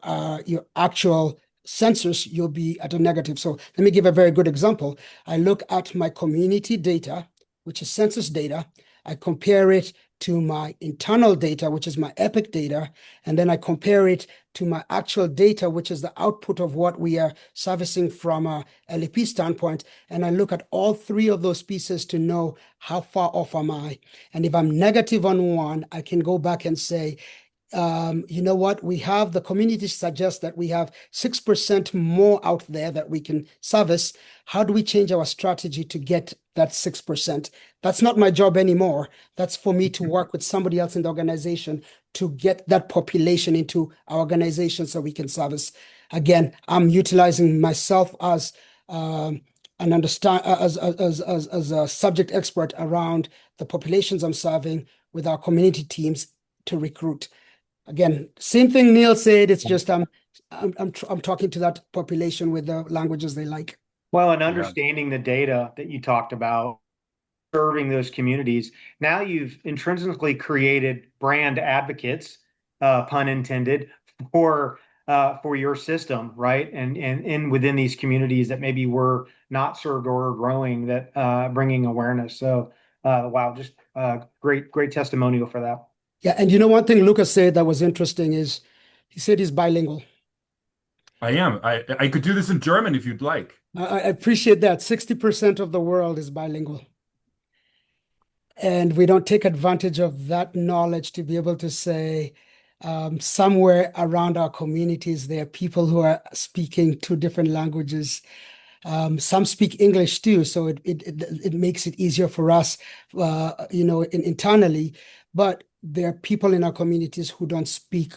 actual census, you'll be at a negative. So let me give a very good example. I look at my community data, which is census data. I compare it to my internal data, which is my Epic data, and then I compare it to my actual data, which is the output of what we are servicing from a LEP standpoint. And I look at all three of those pieces to know how far off am I. And if I'm negative on one, I can go back and say, you know what? The community suggests that we have 6% more out there that we can service. How do we change our strategy to get that 6%? That's not my job anymore. That's for me to work with somebody else in the organization to get that population into our organization so we can service. Again, I'm utilizing myself as an understand as a subject expert around the populations I'm serving with our community teams to recruit. Again, same thing Neil said. It's just I'm talking to that population with the languages they like. Well, and Yeah. understanding the data that you talked about, serving those communities, now you've intrinsically created brand advocates, pun intended, for your system, right? And within these communities that maybe were not served or growing, that bringing awareness. So, wow, just great testimonial for that. Yeah, and you know one thing Lucas said that was interesting is he said he's bilingual. I am. I could do this in German if you'd like. I appreciate that. 60% of the world is bilingual. And we don't take advantage of that knowledge to be able to say, somewhere around our communities, there are people who are speaking two different languages. Some speak English too, so it makes it easier for us, internally. But there are people in our communities who don't speak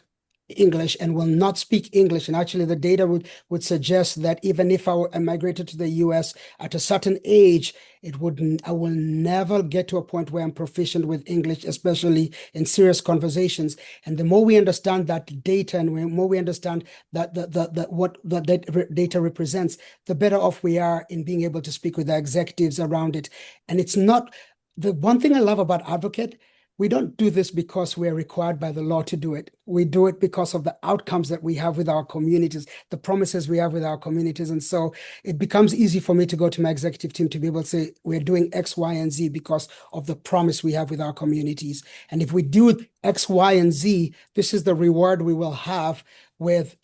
English and will not speak English. And actually, the data would suggest that even if I migrated to the US at a certain age, I will never get to a point where I'm proficient with English, especially in serious conversations. And the more we understand that data and the more we understand that what that data represents, the better off we are in being able to speak with the executives around it. And it's not the one thing I love about Advocate. We don't do this because we're required by the law to do it. We do it because of the outcomes that we have with our communities, the promises we have with our communities. And so it becomes easy for me to go to my executive team to be able to say, we're doing X, Y, and Z because of the promise we have with our communities. And if we do X, Y, and Z, this is the reward we will have with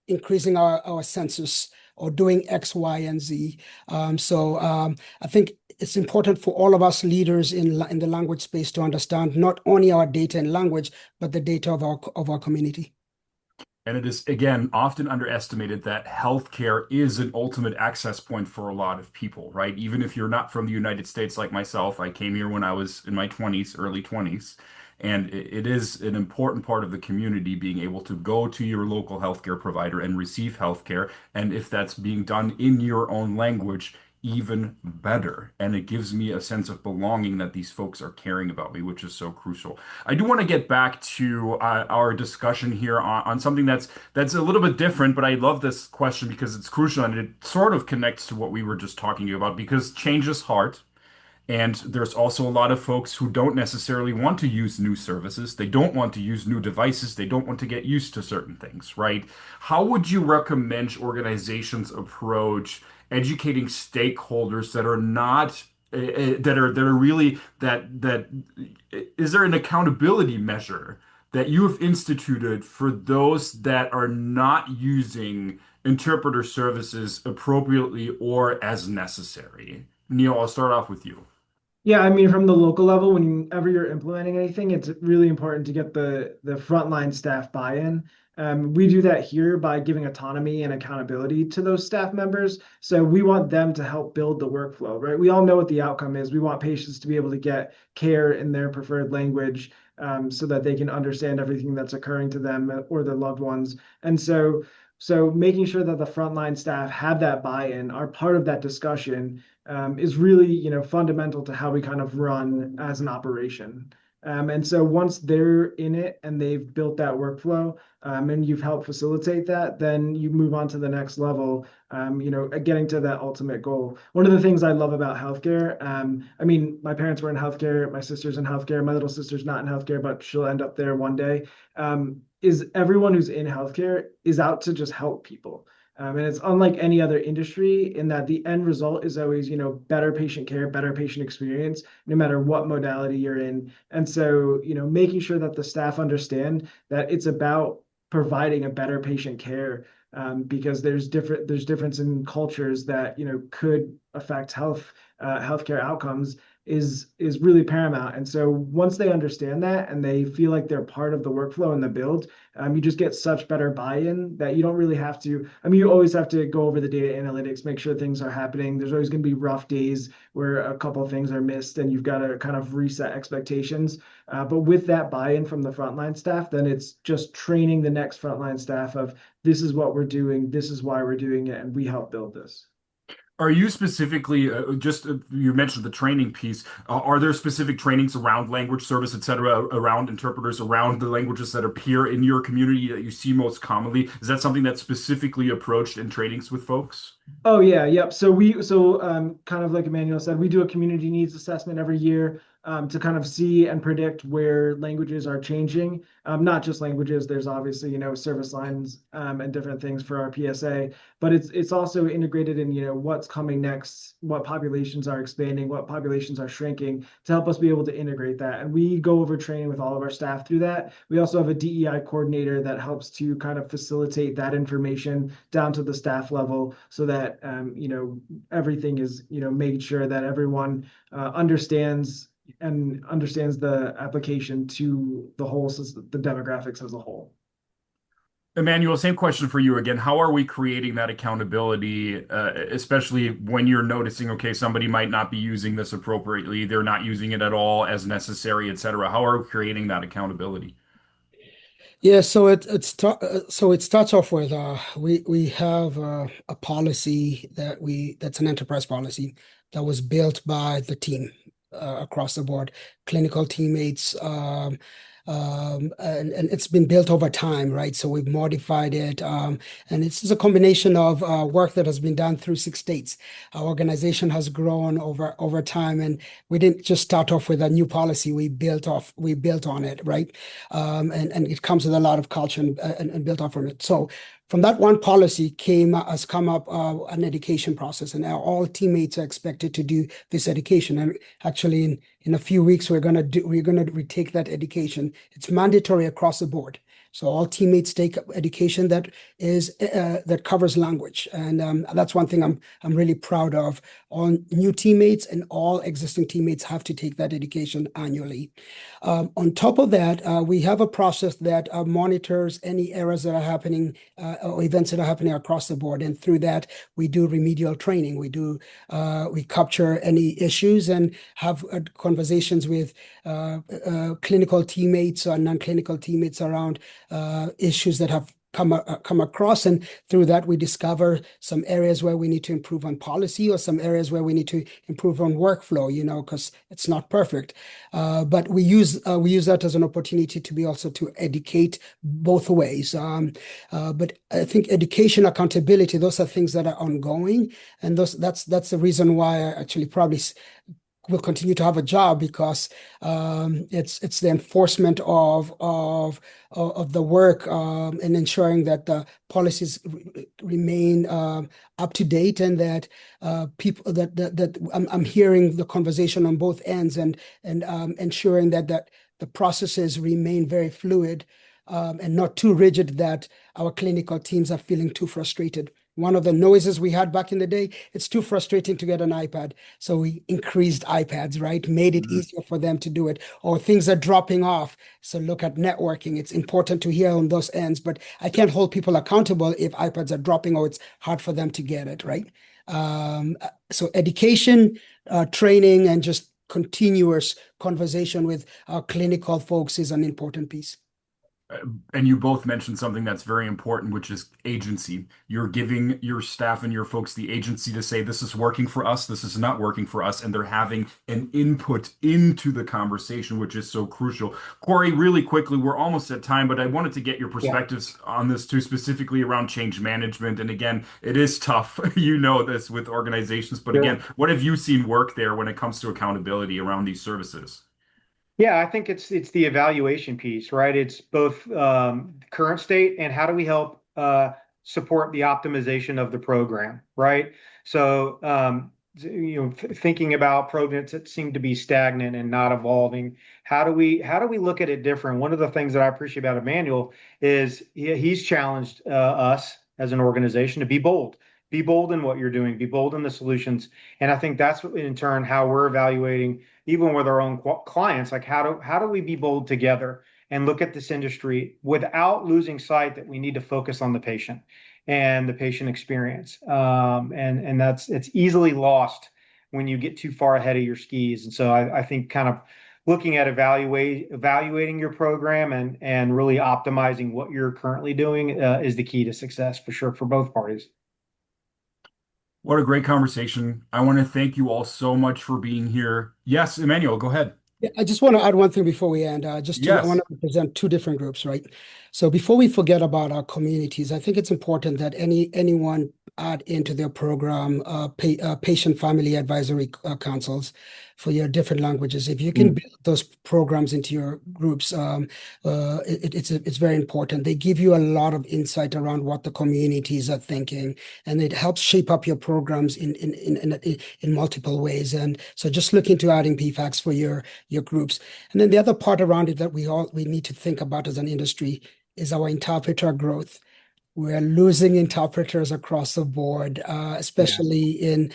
increasing our census or doing X, Y, and Z. I think it's important for all of us leaders in the language space to understand not only our data and language, but the data of our community. And it is, again, often underestimated that healthcare is an ultimate access point for a lot of people, right? Even if you're not from the United States like myself, I came here when I was in my 20s, early 20s, and it is an important part of the community being able to go to your local healthcare provider and receive healthcare. And if that's being done in your own language, even better. And it gives me a sense of belonging that these folks are caring about me, which is so crucial. I do want to get back to our discussion here on something that's a little bit different, but I love this question because it's crucial and it sort of connects to what we were just talking about because change is hard. And there's also a lot of folks who don't necessarily want to use new services. They don't want to use new devices. They don't want to get used to certain things, right? How would you recommend organizations approach educating stakeholders that are not that are really that is there an accountability measure that you have instituted for those that are not using interpreter services appropriately or as necessary? Neil, I'll start off with you. Yeah, I mean, from the local level, whenever you're implementing anything, it's really important to get the frontline staff buy-in. We do that here by giving autonomy and accountability to those staff members. So we want them to help build the workflow, right? We all know what the outcome is. We want patients to be able to get care in their preferred language, so that they can understand everything that's occurring to them or their loved ones. And so making sure that the frontline staff have that buy-in, are part of that discussion, is really, fundamental to how we kind of run as an operation. And so once they're in it and they've built that workflow, and you've helped facilitate that, then you move on to the next level, getting to that ultimate goal. One of the things I love about healthcare, I mean, my parents were in healthcare, my sister's in healthcare, my little sister's not in healthcare, but she'll end up there one day, is everyone who's in healthcare is out to just help people. And it's unlike any other industry in that the end result is always, better patient care, better patient experience, no matter what modality you're in. And so, making sure that the staff understand that it's about providing a better patient care, because there's difference in cultures that, could affect healthcare outcomes is really paramount. And so once they understand that and they feel like they're part of the workflow and the build, you just get such better buy-in that you don't really have to. I mean, you always have to go over the data analytics, make sure things are happening. There's always going to be rough days where a couple of things are missed and you've got to kind of reset expectations. But with that buy-in from the frontline staff, then it's just training the next frontline staff of this is what we're doing, this is why we're doing it, and we help build this. Are you specifically you mentioned the training piece? Are there specific trainings around language service, et cetera, around interpreters, around the languages that appear in your community that you see most commonly? Is that something that's specifically approached in trainings with folks? Oh yeah, yep. Kind of like Emmanuel said, we do a community needs assessment every year, to kind of see and predict where languages are changing. Not just languages. There's obviously, service lines, and different things for our PSA, but it's also integrated in, what's coming next, what populations are expanding, what populations are shrinking, to help us be able to integrate that. And we go over training with all of our staff through that. We also have a DEI coordinator that helps to kind of facilitate that information down to the staff level so that, everything is, made sure that everyone understands, and understands the application to the whole system, the demographics as a whole. Emmanuel, same question for you again. How are we creating that accountability, especially when you're noticing, okay, somebody might not be using this appropriately, they're not using it at all as necessary, et cetera. How are we creating that accountability? Yeah, so so it starts off with we have a policy that's an enterprise policy that was built by the team across the board, clinical teammates, and it's been built over time, right? So we've modified it, and it's a combination of work that has been done through 6 states. Our organization has grown over time, and we didn't just start off with a new policy. We built on it, right? And it comes with a lot of culture and built up from it. So from that one policy has come up an education process, and now all teammates are expected to do this education. And actually, in a few weeks, we're gonna retake that education. It's mandatory across the board. So all teammates take education that covers language, and that's one thing I'm really proud of. All new teammates and all existing teammates have to take that education annually. On top of that, we have a process that monitors any errors that are happening or events that are happening across the board. And through that, we do remedial training. We capture any issues and have conversations with clinical teammates or non-clinical teammates around issues that have come across, and through that we discover some areas where we need to improve on policy or some areas where we need to improve on workflow, because it's not perfect. But we use that as an opportunity to be also to educate both ways. But I think education, accountability, those are things that are ongoing, and that's the reason why I actually probably will continue to have a job, because it's the enforcement of the work, and ensuring that the policies remain up to date, and that people that I'm hearing the conversation on both ends, and ensuring that the processes remain very fluid, and not too rigid that our clinical teams are feeling too frustrated. One of the noises we had back in the day, it's too frustrating to get an iPad. So we increased iPads, right? Made it Mhm. easier for them to do it. Or things are dropping off. So look at networking. It's important to hear on those ends, but I can't hold people accountable if iPads are dropping or it's hard for them to get it, right? So education, training, and just continuous conversation with our clinical folks is an important piece. And you both mentioned something that's very important, which is agency. You're giving your staff and your folks the agency to say, this is working for us, this is not working for us, and they're having an input into the conversation, which is so crucial. Corey, really quickly, we're almost at time, but I wanted to get your Yeah. perspectives on this too, specifically around change management. And again, it is tough. You know this with organizations, but Sure. again, what have you seen work there when it comes to accountability around these services? Yeah, I think it's the evaluation piece, right? It's both current state and how do we help support the optimization of the program, right? So thinking about programs that seem to be stagnant and not evolving, how do we look at it different? One of the things that I appreciate about Emmanuel is he's challenged us as an organization to be bold in what you're doing, be bold in the solutions, and I think that's in turn how we're evaluating even with our own clients, like how do we be bold together and look at this industry without losing sight that we need to focus on the patient and the patient experience, and it's easily lost when you get too far ahead of your skis. And so I think kind of looking at evaluating your program and really optimizing what you're currently doing is the key to success for sure for both parties. What a great conversation. I want to thank you all so much for being here. Yes, Emmanuel, go ahead. Yeah, I just want to add one thing before we end. I want Yes. to represent two different groups, right? So before we forget about our communities, I think it's important that anyone add into their program patient family advisory councils for your different languages. If you can Mm. build those programs into your groups, it's very important. They give you a lot of insight around what the communities are thinking, and it helps shape up your programs in multiple ways. And so just look into adding PFACs for your groups. And then the other part around it that we need to think about as an industry is our interpreter growth. We're losing interpreters across the board, Yeah. especially in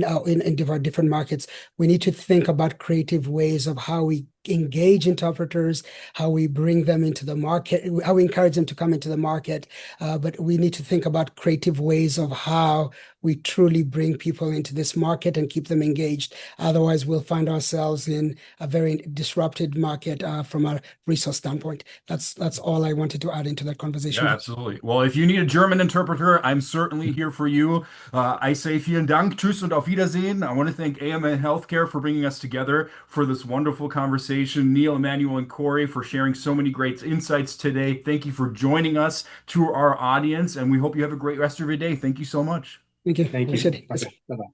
our different markets. We need to think about creative ways of how we engage interpreters, how we bring them into the market, how we encourage them to come into the market. But we need to think about creative ways of how we truly bring people into this market and keep them engaged. Otherwise, we'll find ourselves in a very disrupted market from a resource standpoint. That's all I wanted to add into that Yeah, conversation. absolutely. Well, if you need a German interpreter, I'm certainly here for you. I say vielen Dank, tschüss und auf Wiedersehen. I want to thank AMN Healthcare for bringing us together for this wonderful conversation. Neil, Emmanuel, and Corey for sharing so many great insights today. Thank you for joining us to our audience, and we hope you have a great rest of your day. Thank you so much. Thank you. Thank you. Appreciate it. Yes. Okay. Bye-bye.